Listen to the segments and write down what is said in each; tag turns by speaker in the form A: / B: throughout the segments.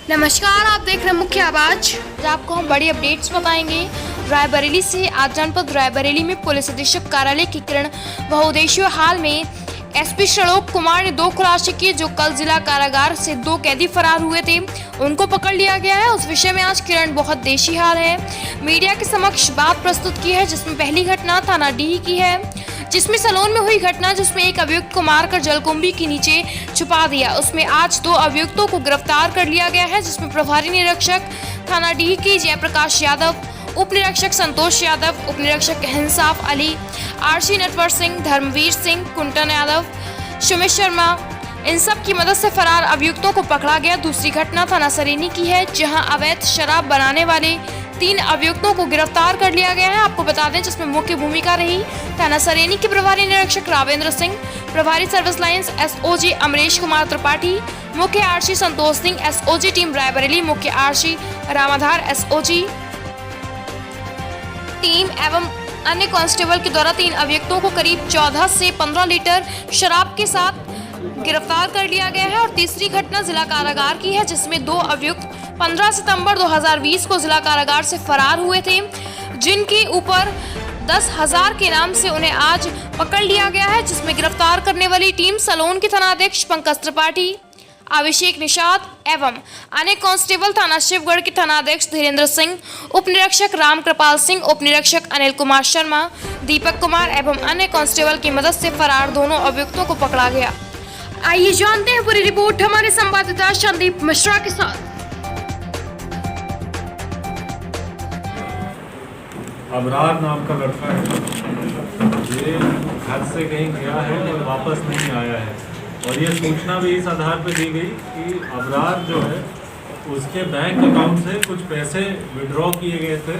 A: नमस्कार, आप देख रहे हैं मुख्य आवाज। आपको हम बड़ी अपडेट्स बताएंगे। रायबरेली से आज जनपद रायबरेली में पुलिस अधीक्षक कार्यालय की किरण बहुउद्देशीय हाल में एसपी श्रीलोक कुमार ने 2 खुलासे किए। जो कल जिला कारागार से 2 कैदी फरार हुए थे, उनको पकड़ लिया गया है। उस विषय में आज किरण बहुत देशी हाल है मीडिया के समक्ष बात प्रस्तुत की है, जिसमें पहली घटना थाना डीह की है, जिसमें सलोन में हुई घटना, जिसमें एक अभियुक्त को मारकर जलकुंभी के नीचे छुपा दिया। उसमें आज 2 अभियुक्तों को गिरफ्तार कर लिया गया है, जिसमें प्रभारी निरीक्षक थाना डीह की जयप्रकाश यादव, उप निरीक्षक संतोष यादव, उप निरीक्षक इंसाफ अली, आरसी नटवर सिंह, धर्मवीर सिंह, कुंटन यादव, सुमित शर्मा, इन सब की मदद से फरार अभियुक्तों को पकड़ा गया। दूसरी घटना थाना सरेनी की है, जहां अवैध शराब बनाने वाले 3 अभियुक्तों को गिरफ्तार कर लिया गया है। आपको बता दें, जिसमें मुख्य भूमिका रही थाना सरेनी के प्रभारी निरीक्षक रावेंद्र सिंह, प्रभारी service lines SOG Amrish Kumar Tripathi, मुख्य RC Santosh Singh, SOG team Raebareli, मुख्य आरसी रामाधार एसओजी टीम एवं अन्य कांस्टेबल के द्वारा 3 अभियुक्तों को करीब 14 से 15 लीटर शराब के साथ गिरफ्तार कर लिया गया है। और तीसरी घटना जिला कारागार की है, जिसमें 2 अभियुक्त 15 सितंबर 2020 को जिला कारागार से फरार हुए थे, जिनके ऊपर 10,000 के नाम से उन्हें आज पकड़ लिया गया है। जिसमें गिरफ्तार करने वाली टीम सलोन के थानाध्यक्ष पंकज त्रिपाठी, अभिषेक निषाद एवं अन्य कांस्टेबल थाना शिवगढ़ के थानाध्यक्ष धीरेन्द्र सिंह, उप निरीक्षक राम कृपाल सिंह, उप निरीक्षक अनिल कुमार शर्मा, दीपक कुमार एवं अन्य कांस्टेबल की मदद से फरार दोनों अभियुक्तों को पकड़ा गया। आइए जानते हैं पूरी रिपोर्ट हमारे संवाददाता संदीप मिश्रा के साथ।
B: अबरार नाम का लड़का है, ये घर से कहीं गया है और वापस नहीं आया है। और ये सूचना भी इस आधार पर दी गई कि अबरार जो है उसके बैंक अकाउंट से कुछ पैसे विड्रॉ किए गए थे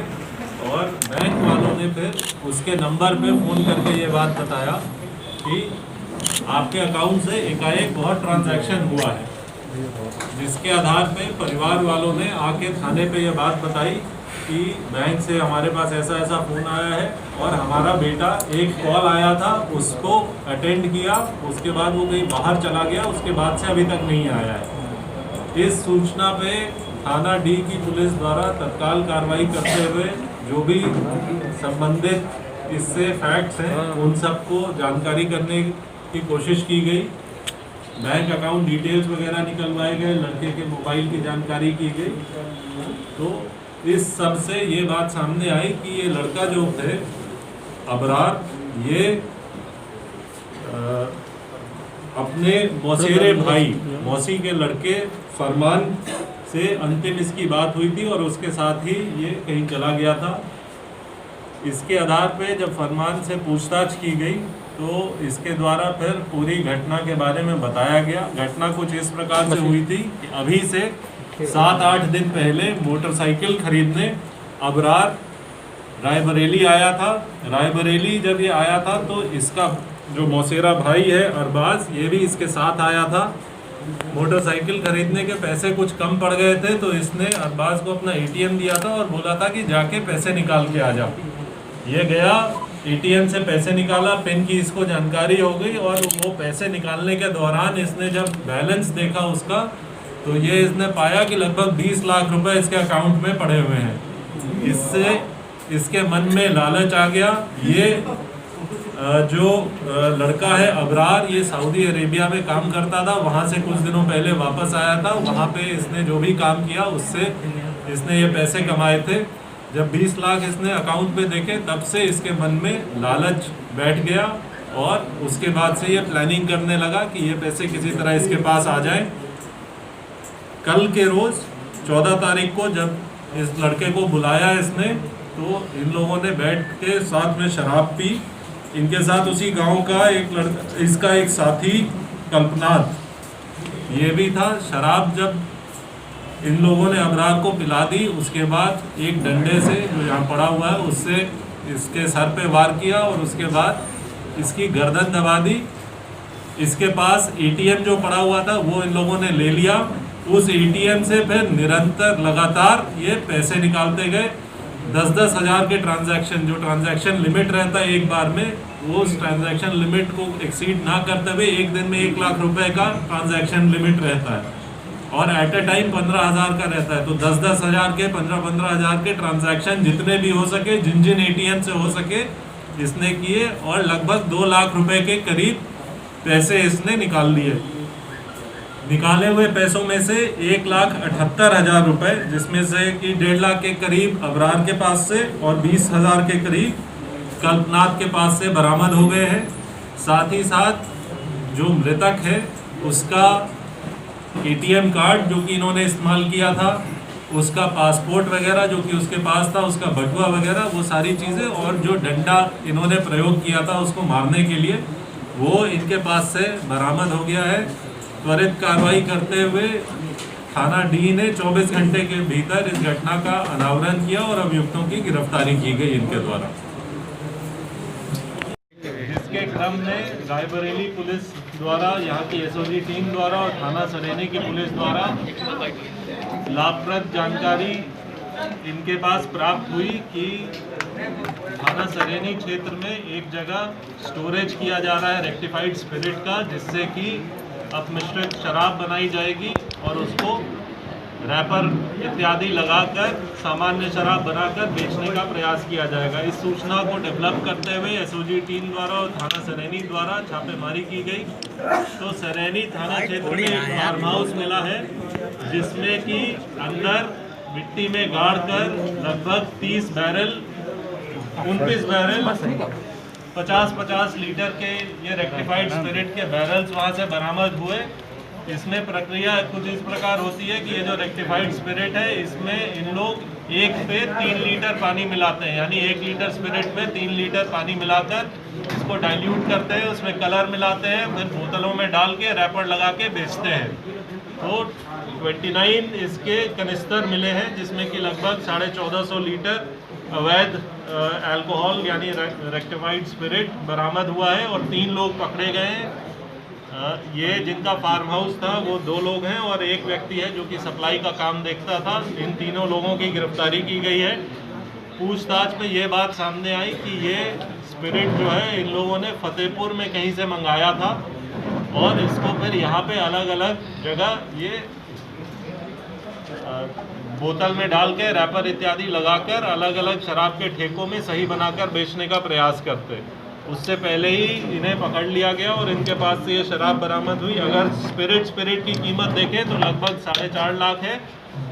B: और बैंक वालों ने फिर उसके नंबर पे फ़ोन करके ये बात बताया कि आपके अकाउंट से एकाएक बहुत ट्रांजैक्शन हुआ है, जिसके आधार पे परिवार वालों ने आके थाने पे ये बात बताई कि बैंक से हमारे पास ऐसा ऐसा फ़ोन आया है और हमारा बेटा एक कॉल आया था उसको अटेंड किया, उसके बाद वो कहीं बाहर चला गया, उसके बाद से अभी तक नहीं आया है। इस सूचना पे थाना डी की पुलिस द्वारा तत्काल कार्रवाई करते हुए जो भी संबंधित इससे फैक्ट्स हैं उन सबको जानकारी करने की कोशिश की गई। बैंक अकाउंट डिटेल्स वगैरह निकलवाए गए, लड़के के मोबाइल की जानकारी की गई। तो इस सब से ये बात सामने आई कि ये लड़का जो थे अबरार, ये अपने मौसेरे भाई मौसी के लड़के फरमान से अंतिम इसकी बात हुई थी और उसके साथ ही ये कहीं चला गया था। इसके आधार पे जब फरमान से पूछताछ की गई तो इसके द्वारा फिर पूरी घटना के बारे में बताया गया। घटना कुछ इस प्रकार से हुई थी, अभी से 7-8 दिन पहले मोटरसाइकिल खरीदने अबरार रायबरेली आया था। रायबरेली जब ये आया था तो इसका जो मौसेरा भाई है अरबाज, ये भी इसके साथ आया था। मोटरसाइकिल खरीदने के पैसे कुछ कम पड़ गए थे तो इसने अरबाज को अपना एटीएम दिया था और बोला था कि जाके पैसे निकाल के आ जाओ। ये गया, एटीएम से पैसे निकाला, पिन की इसको जानकारी हो गई और वो पैसे निकालने के दौरान इसने जब बैलेंस देखा उसका, तो ये इसने पाया कि लगभग 20 लाख रुपए इसके अकाउंट में पड़े हुए हैं। इससे इसके मन में लालच आ गया। ये जो लड़का है अबरार, ये सऊदी अरेबिया में काम करता था, वहाँ से कुछ दिनों पहले वापस आया था। वहाँ पे इसने जो भी काम किया उससे इसने ये पैसे कमाए थे। जब 20 लाख इसने अकाउंट पे देखे तब से इसके मन में लालच बैठ गया और उसके बाद से ये प्लानिंग करने लगा कि ये पैसे किसी तरह इसके पास आ जाएं। कल के रोज़ 14 तारीख को जब इस लड़के को बुलाया इसने, तो इन लोगों ने बैठ के साथ में शराब पी। इनके साथ उसी गांव का एक लड़का, इसका एक साथी कल्पनाथ ये भी था। शराब जब इन लोगों ने अबरार को पिला दी, उसके बाद एक डंडे से जो यहाँ पड़ा हुआ है उससे इसके सर पे वार किया और उसके बाद इसकी गर्दन दबा दी। इसके पास एटीएम जो पड़ा हुआ था वो इन लोगों ने ले लिया। उस एटीएम से फिर निरंतर लगातार ये पैसे निकालते गए। 10-10 हज़ार के ट्रांजैक्शन, जो ट्रांजैक्शन लिमिट रहता है एक बार में, वो उस ट्रांजैक्शन लिमिट को एक्सीड ना करते हुए एक दिन में 1 लाख रुपए का ट्रांजैक्शन लिमिट रहता है। और एट ए टाइम 15,000 का रहता है। तो 10-10 हज़ार के 15-15 हज़ार के ट्रांजैक्शन जितने भी हो सके, जिन जिन ATM से हो सके इसने किए, और लगभग 2 लाख रुपए के करीब पैसे इसने निकाल लिए। निकाले हुए पैसों में से 1,78,000 रुपए, जिसमें से कि 1.5 लाख के करीब अबरार के पास से और 20,000 के करीब कल्पनाथ के पास से बरामद हो गए हैं। साथ ही साथ जो मृतक है उसका ATM कार्ड जो कि इन्होंने इस्तेमाल किया था, उसका पासपोर्ट वगैरह जो कि उसके पास था, उसका बटुआ वगैरह, वो सारी चीज़ें, और जो डंडा इन्होंने प्रयोग किया था उसको मारने के लिए, वो इनके पास से बरामद हो गया है। त्वरित कार्रवाई करते हुए थाना डी ने 24 घंटे के भीतर इस घटना का अनावरण किया और अभियुक्तों की गिरफ्तारी की गई इनके द्वारा। इसके क्रम में रायबरेली पुलिस द्वारा, यहाँ की SOG टीम द्वारा और थाना सरेनी की पुलिस द्वारा लाभप्रद जानकारी इनके पास प्राप्त हुई कि थाना सरेनी क्षेत्र में एक जगह स्टोरेज किया जा रहा है रेक्टिफाइड स्पिरिट का, जिससे कि अपमिश्रित शराब बनाई जाएगी और उसको रैपर इत्यादि लगाकर सामान्य शराब बनाकर बेचने का प्रयास किया जाएगा। इस सूचना को डेवलप करते हुए SOG टीम द्वारा और थाना सरेनी द्वारा छापेमारी की गई। तो सरेनी थाना क्षेत्र में एक फार्म हाउस मिला है, जिसमें कि अंदर मिट्टी में गाड़ कर लगभग 29 बैरल 50-50 लीटर के ये रेक्टिफाइड स्पिरिट के बैरल्स वहाँ से बरामद हुए। इसमें प्रक्रिया कुछ इस प्रकार होती है कि ये जो रेक्टिफाइड स्पिरिट है, इसमें इन लोग 1 पे 3 लीटर पानी मिलाते हैं, यानी 1 लीटर स्पिरिट में 3 लीटर पानी मिलाकर इसको डाइल्यूट करते हैं, उसमें कलर मिलाते हैं, फिर बोतलों में डाल के रैपर लगा के बेचते हैं। तो 29 इसके कनिस्तर मिले हैं, जिसमें कि लगभग 1450 लीटर अवैध अल्कोहल यानी रेक्टिफाइड स्पिरिट बरामद हुआ है और 3 लोग पकड़े गए हैं। ये जिनका फार्म हाउस था वो 2 लोग हैं और एक व्यक्ति है जो कि सप्लाई का काम देखता था। इन तीनों लोगों की गिरफ्तारी की गई है। पूछताछ में ये बात सामने आई कि ये स्पिरिट जो है इन लोगों ने फतेहपुर में कहीं से मंगाया था और इसको फिर यहाँ पे अलग अलग जगह ये बोतल में डाल के रैपर इत्यादि लगाकर अलग अलग शराब के ठेकों में सही बनाकर बेचने का प्रयास करते। उससे पहले ही इन्हें पकड़ लिया गया और इनके पास से ये शराब बरामद हुई। अगर स्पिरिट की कीमत देखें तो लगभग 4.5 लाख है,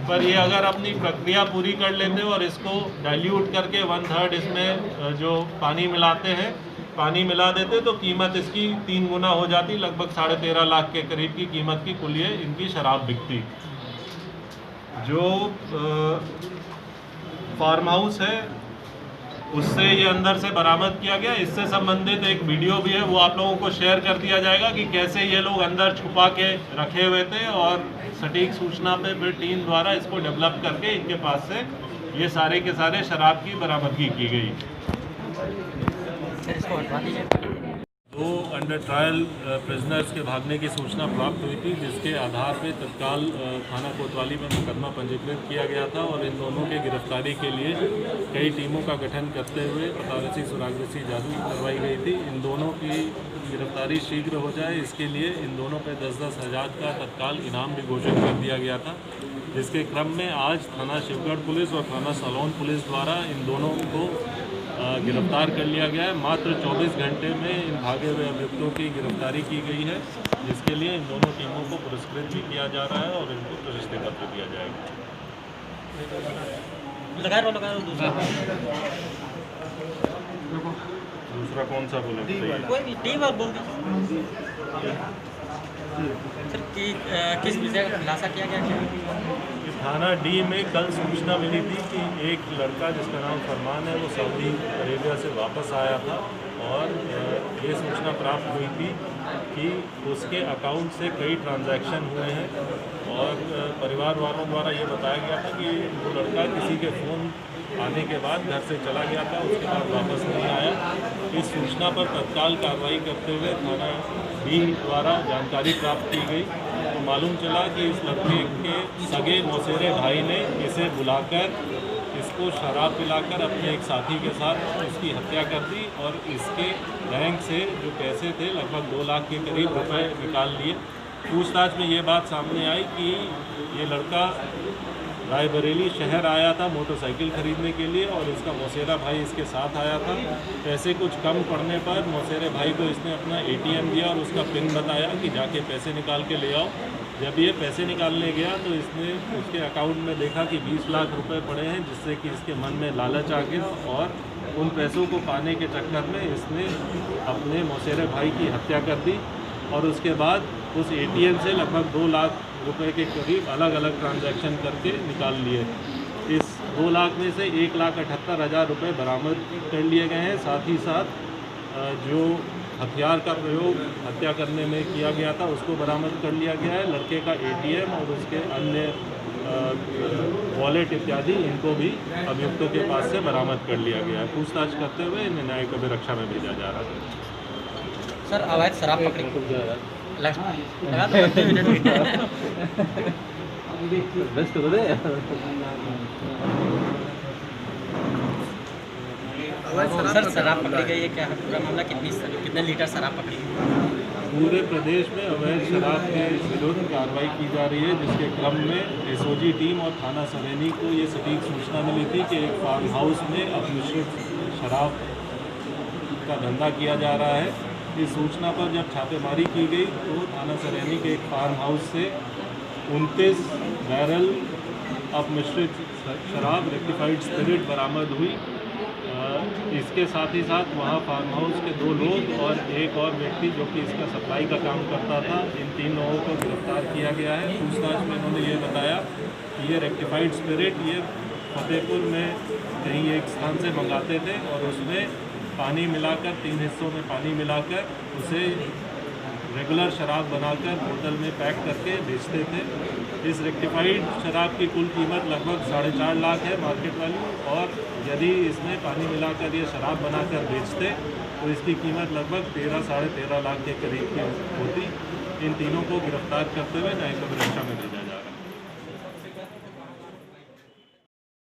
B: पर ये अगर अपनी प्रक्रिया पूरी कर लेते और इसको डाइल्यूट करके 1/3 इसमें जो पानी मिलाते हैं पानी मिला देते तो कीमत इसकी 3 गुना हो जाती, लगभग 13.5 लाख के करीब की कीमत की कुल ये इनकी शराब बिकती। जो फार्म हाउस है उससे ये अंदर से बरामद किया गया। इससे संबंधित एक वीडियो भी है, वो आप लोगों को शेयर कर दिया जाएगा कि कैसे ये लोग अंदर छुपा के रखे हुए थे और सटीक सूचना पे फिर टीम द्वारा इसको डेवलप करके इनके पास से ये सारे के सारे शराब की बरामदगी की गई। 2 अंडर ट्रायल प्रिजनर्स के भागने की सूचना प्राप्त हुई थी, जिसके आधार पे तत्काल थाना कोतवाली में मुकदमा पंजीकृत किया गया था और इन दोनों के गिरफ्तारी के लिए कई टीमों का गठन करते हुए पतारसी सुरागरसी जादू करवाई गई थी। इन दोनों की गिरफ्तारी शीघ्र हो जाए इसके लिए इन दोनों पे 10-10 हज़ार का तत्काल इनाम भी घोषित कर दिया गया था, जिसके क्रम में आज थाना शिवगढ़ पुलिस और थाना सलौन पुलिस द्वारा इन दोनों को गिरफ्तार कर लिया गया है। मात्र 24 घंटे में इन भागे हुए अभियुक्तों की गिरफ्तारी की गई है, जिसके लिए इन दोनों टीमों को पुरस्कृत भी किया जा रहा है और इनको प्रशस्ति पत्र दिया जाएगा। दूसरा कौन सा बोले?
C: किस विषय का खुलासा किया गया?
B: थाना डी में कल सूचना मिली थी कि एक लड़का जिसका नाम फरमान है वो सऊदी अरेबिया से वापस आया था और ये सूचना प्राप्त हुई थी कि उसके अकाउंट से कई ट्रांजैक्शन हुए हैं और परिवार वालों द्वारा ये बताया गया था कि वो लड़का किसी के फ़ोन आने के बाद घर से चला गया था, उसके बाद वापस नहीं आया। इस सूचना पर तत्काल कार्रवाई करते हुए थाना डी द्वारा जानकारी प्राप्त की गई तो मालूम चला कि इस लड़के के सगे मौसेरे भाई ने इसे बुलाकर इसको शराब पिलाकर अपने एक साथी के साथ उसकी हत्या कर दी और इसके बैंक से जो पैसे थे लगभग 2 लाख के करीब रुपए निकाल लिए पूछताछ में ये बात सामने आई कि ये लड़का रायबरेली शहर आया था मोटरसाइकिल खरीदने के लिए और उसका मौसेरा भाई इसके साथ आया था। पैसे कुछ कम पड़ने पर मौसेरे भाई को इसने अपना ATM दिया और उसका पिन बताया कि जाके पैसे निकाल के ले आओ। जब ये पैसे निकालने गया तो इसने उसके अकाउंट में देखा कि 20 लाख रुपए पड़े हैं, जिससे कि इसके मन में लालच आ गया और उन पैसों को पाने के चक्कर में इसने अपने मौसेरे भाई की हत्या कर दी और उसके बाद उस ATM से लगभग 2 लाख रुपए के करीब अलग अलग ट्रांजैक्शन करके निकाल लिए। इस 2 लाख में से 1,78,000 रुपये बरामद कर लिए गए हैं। साथ ही साथ जो हथियार का प्रयोग हत्या करने में किया गया था उसको बरामद कर लिया गया है। लड़के का ATM और उसके अन्य वॉलेट इत्यादि इनको भी अभियुक्तों के पास से बरामद कर लिया गया है। पूछताछ करते हुए इन्हें न्यायिक अभिरक्षा में भेजा जा रहा है।
C: सर अवैध शराब पकड़ी लगा तो 20 मिनट हुए सर शराब पकड़ी गई है, क्या है पूरा मामला? कितने लीटर शराब पकड़ी गई?
B: पूरे प्रदेश में अवैध शराब के विरुद्ध कार्रवाई की जा रही है, जिसके क्रम में SOG टीम और थाना सरेनी को ये सटीक सूचना मिली थी कि एक फार्म हाउस में अपमिश्रित शराब का धंधा किया जा रहा है। इस सूचना पर जब छापेमारी की गई तो थाना सरेनी के एक फार्म हाउस से 29 बैरल अपमिश्रित शराब रेक्टिफाइड स्पिरिट बरामद हुई। इसके साथ ही साथ वहाँ फार्म हाउस के 2 लोग और एक और व्यक्ति जो कि इसका सप्लाई का काम करता था, इन 3 लोगों को गिरफ्तार किया गया है। पूछताछ में इन्होंने ये बताया कि ये रेक्टिफाइड स्पिरिट ये फतेहपुर में कहीं एक स्थान से मंगाते थे और उसमें पानी मिलाकर 3 हिस्सों में पानी मिलाकर उसे रेगुलर शराब बनाकर बोतल में पैक करके बेचते थे। इस रेक्टिफाइड शराब की कुल कीमत लगभग 4.5 लाख है मार्केट वैल्यू, और यदि इसमें पानी मिलाकर ये शराब बनाकर बेचते तो इसकी कीमत लगभग 13 साढ़े 13 लाख के करीब की होती। इन तीनों को गिरफ्तार करते हुए न्यायिक अभिरक्षा में भेजा।